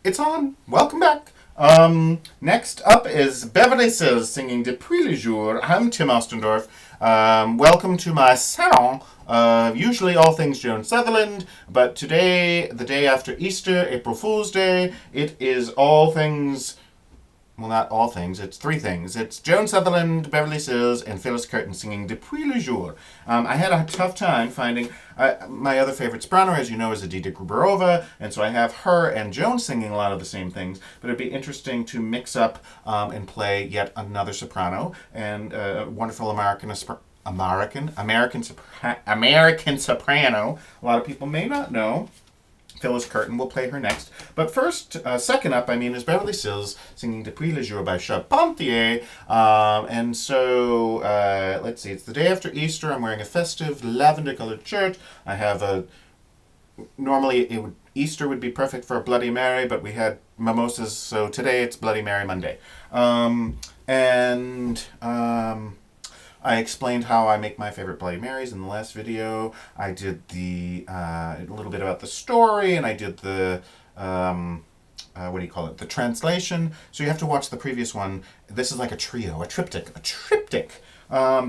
It's on. Welcome back. Next up is Beverly Sills singing Depuis, jour. I'm Tim Ostendorf. Welcome to my salon. Usually all things Joan Sutherland, but today, the day after Easter, April Fool's Day, it is all things, well, not all things, it's three things. It's Joan Sutherland, Beverly Sills, and Phyllis Curtin singing Depuis le jour. I had a tough time finding my other favorite soprano, as you know, is Edita Gruberova, and so I have her and Joan singing a lot of the same things, but it'd be interesting to mix up and play yet another soprano and a wonderful American soprano. A lot of people may not know. Phyllis Curtin will play her next. But first, second up, is Beverly Sills singing Depuis le jour by Charpentier. And so, let's see, it's the day after Easter. I'm wearing a festive lavender colored shirt. I have a. Normally, Easter would be perfect for a Bloody Mary, but we had mimosas, so today it's Bloody Mary Monday. And. I explained how I make my favorite Bloody Marys in the last video. I did a little bit about the story, and I did the what do you call it? The translation. So you have to watch the previous one. This is like a trio, a triptych.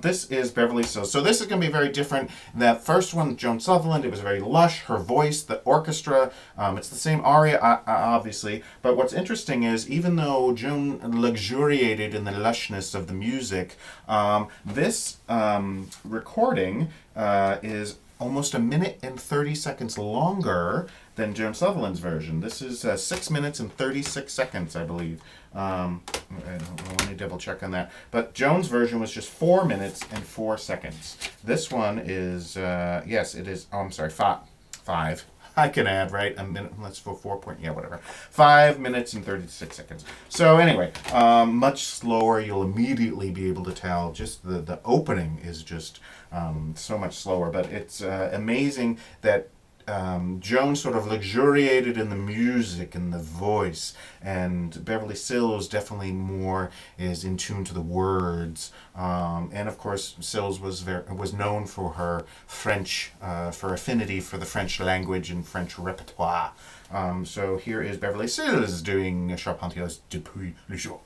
This is Beverly Sills. So this is going to be very different. That first one, Joan Sutherland, it was very lush. Her voice, the orchestra, it's the same aria, obviously. But what's interesting is, even though Joan luxuriated in the lushness of the music, this recording is almost a minute and 30 seconds longer than Joan Sutherland's version. This is 6 minutes and 36 seconds, I believe. Let me double check on that. But Joan's version was just 4 minutes and 4 seconds. This one is, yes, it is, oh, I'm sorry, five. I can add, right? A minute, let's go 4 point, yeah, whatever. 5 minutes and 36 seconds. So anyway, much slower. You'll immediately be able to tell. Just the opening is just so much slower. But it's amazing that Joan sort of luxuriated in the music and the voice, and Beverly Sills definitely more is in tune to the words. And of course, Sills was known for her French, for affinity for the French language and French repertoire. So here is Beverly Sills doing Charpentier's Depuis le jour.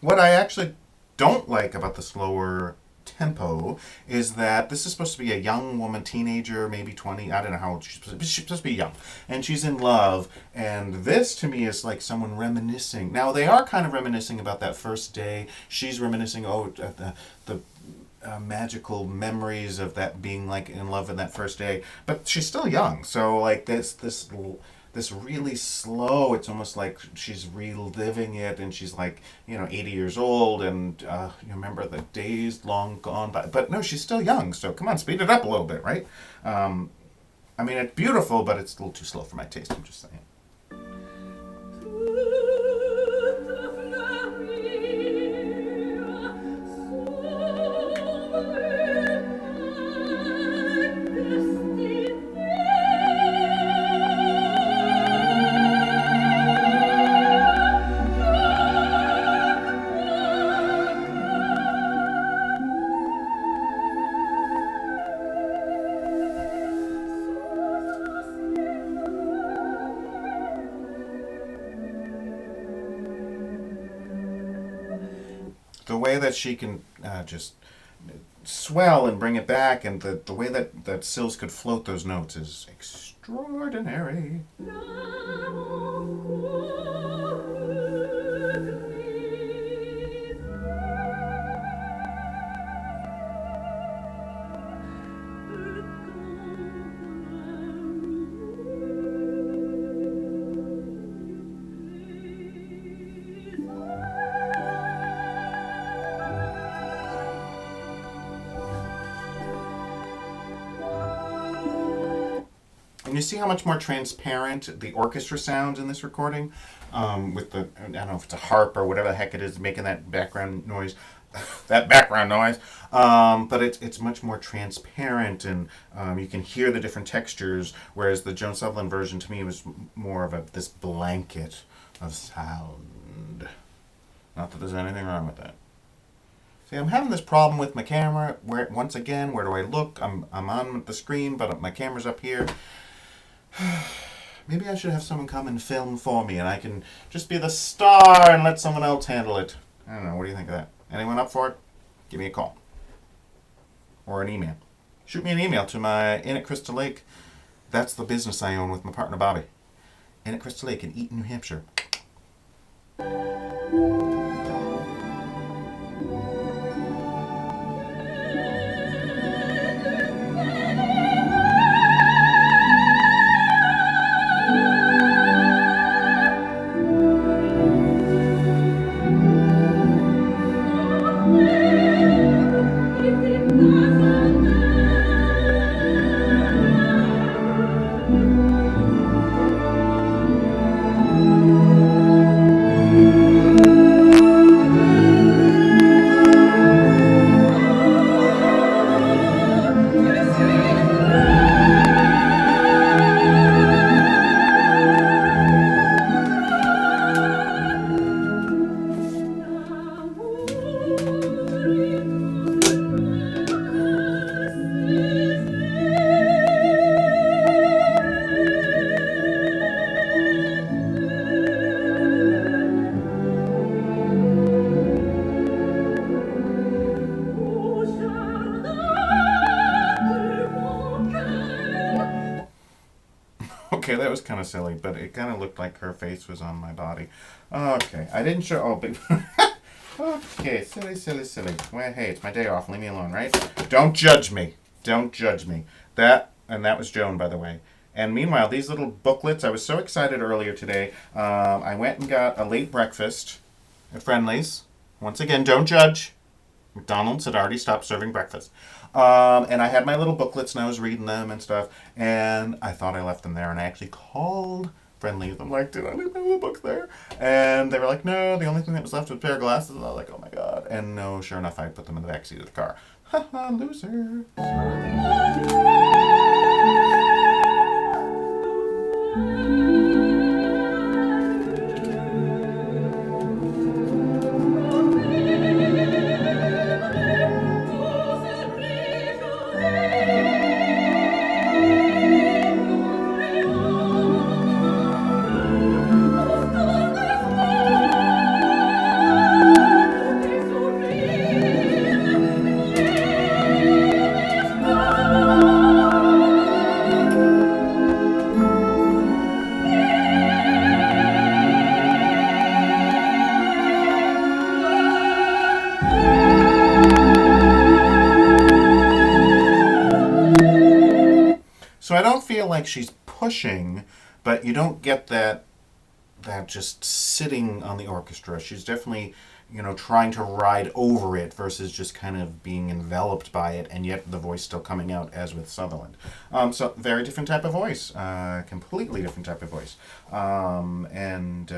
What I actually don't like about the slower tempo is that this is supposed to be a young woman, teenager, maybe 20, I don't know how old she's supposed to be young, and she's in love, and this to me is like someone reminiscing. Now, they are kind of reminiscing about that first day. She's reminiscing, the magical memories of that being like in love in that first day, but she's still young, so like this really slow, it's almost like she's reliving it, and she's like 80 years old, and you remember the days long gone by, but no, she's still young, so come on, speed it up a little bit, right? It's beautiful, but it's a little too slow for my taste, I'm just saying. The way that she can just swell and bring it back, and the way that Sills could float those notes is extraordinary. And you see how much more transparent the orchestra sounds in this recording? With the, I don't know if it's a harp or whatever the heck it is making that background noise. That background noise. But it's much more transparent, and you can hear the different textures, whereas the Joan Sutherland version to me was more of this blanket of sound. Not that there's anything wrong with that. See, I'm having this problem with my camera. Where once again, where do I look? I'm on the screen, but my camera's up here. Maybe I should have someone come and film for me, and I can just be the star and let someone else handle it. I don't know. What do you think of that? Anyone up for it? Give me a call. Or an email. Shoot me an email to my Inn at Crystal Lake. That's the business I own with my partner Bobby. Inn at Crystal Lake in Eaton, New Hampshire. Okay, that was kind of silly, but it kind of looked like her face was on my body. Okay, I didn't show... Oh, but... Okay, silly. Well, hey, it's my day off. Leave me alone, right? Don't judge me. Don't judge me. That was Joan, by the way. And meanwhile, these little booklets, I was so excited earlier today. I went and got a late breakfast at Friendly's. Once again, don't judge. McDonald's had already stopped serving breakfast. And I had my little booklets and I was reading them and stuff. And I thought I left them there. And I actually called Friendly's. I'm like, did I leave my little books there? And they were like, no, the only thing that was left was a pair of glasses. And I was like, oh my God. And no, sure enough, I put them in the backseat of the car. Haha, loser. So I don't feel like she's pushing, but you don't get that just sitting on the orchestra. She's definitely, trying to ride over it versus just kind of being enveloped by it, and yet the voice still coming out as with Sutherland. So very different type of voice, completely different type of voice, and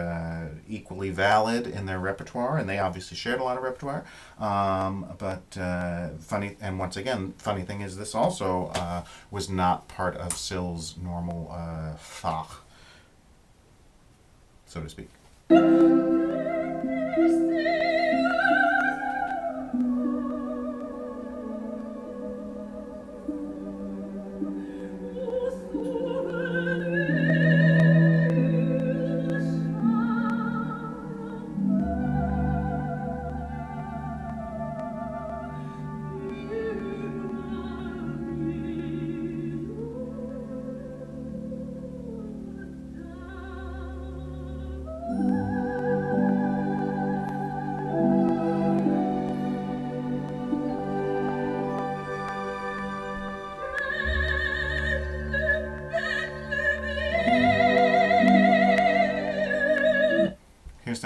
equally valid in their repertoire, and they obviously shared a lot of repertoire. But funny, and once again, funny thing is this also was not part of Sills' normal fach, so to speak.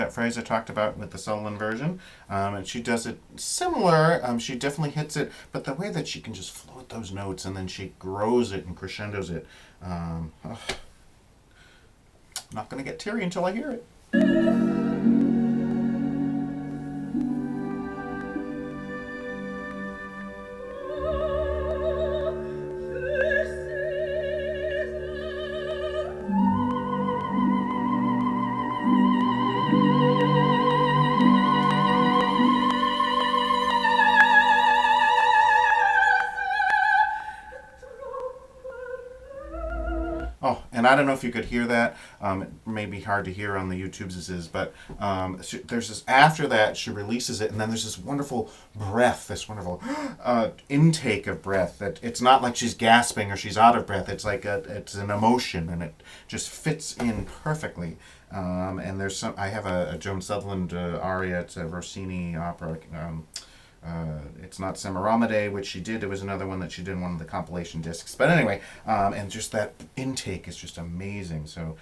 that phrase I talked about with the Sutherland version. And she does it similar. She definitely hits it, but the way that she can just float those notes and then she grows it and crescendos it. I'm not going to get teary until I hear it. Oh, and I don't know if you could hear that. It may be hard to hear on the YouTubes this is, but there's this, after that, she releases it, and then there's this wonderful breath, this wonderful intake of breath. That it's not like she's gasping or she's out of breath. It's like it's an emotion, and it just fits in perfectly. And there's some. I have a Joan Sutherland aria. It's a Rossini opera. It's not Semiramide, which she did. It was another one that she did in one of the compilation discs. But anyway, and just that intake is just amazing. So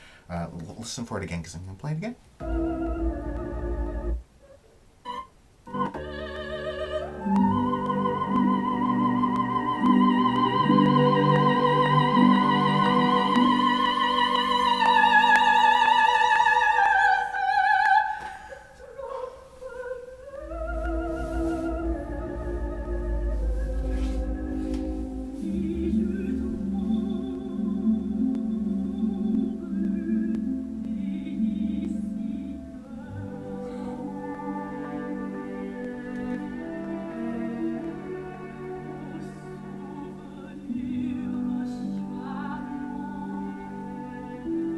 listen for it again because I'm going to play it again.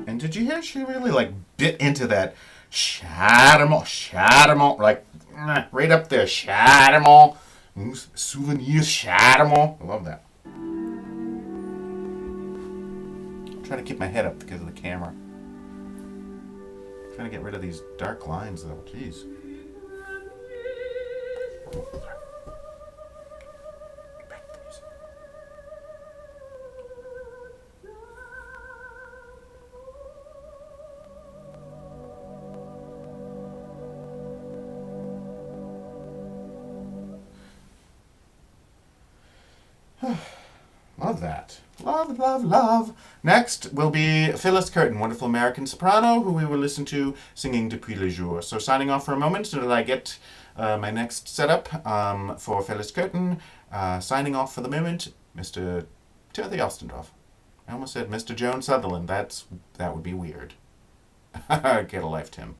And did you hear she really like bit into that Charpentier, like right up there, Charpentier, souvenir Charpentier. I love that. I'm trying to keep my head up because of the camera. I'm trying to get rid of these dark lines though. Jeez. Love that. Love, love, love. Next will be Phyllis Curtin, wonderful American soprano, who we will listen to singing Depuis le jour. So signing off for a moment until I get my next setup for Phyllis Curtin. Signing off for the moment, Mr. Timothy Ostendorf. I almost said Mr. Joan Sutherland. That would be weird. Get a life, Tim.